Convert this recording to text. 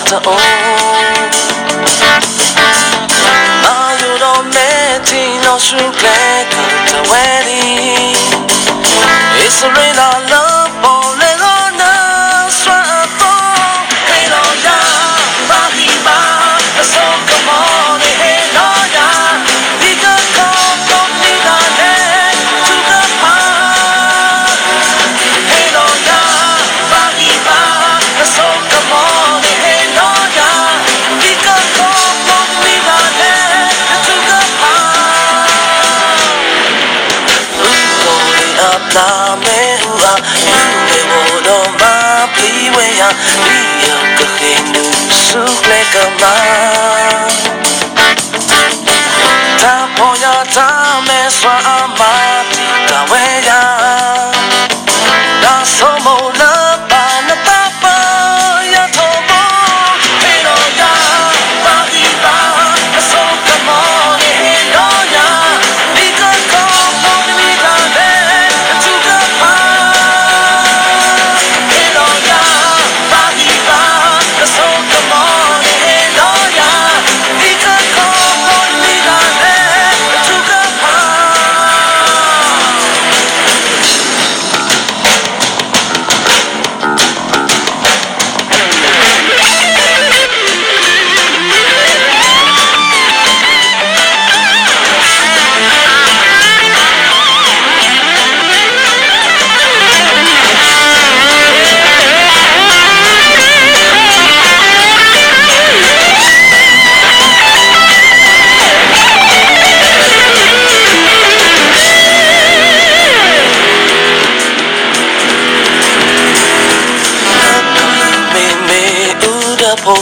ta o ma yo do me ti no shin play ta wedding it's a real love for le go na swa to hey no ya ba di ba so come on hey no ya we go come me da to the park hey no ya ba di ba so come on hey no ya we go come me da to the park up na me hua you me wono ma pli we ya we ya ka khinu su le ka ma ta po ya ta me swa ma ti ka we ya na so mo na pa na ta pa ya tho bo hey no ya ba di ba so come on hey no ya we can come on me da to the park hey no ya ba di ba so come on hey no ya we can come on me da to the park po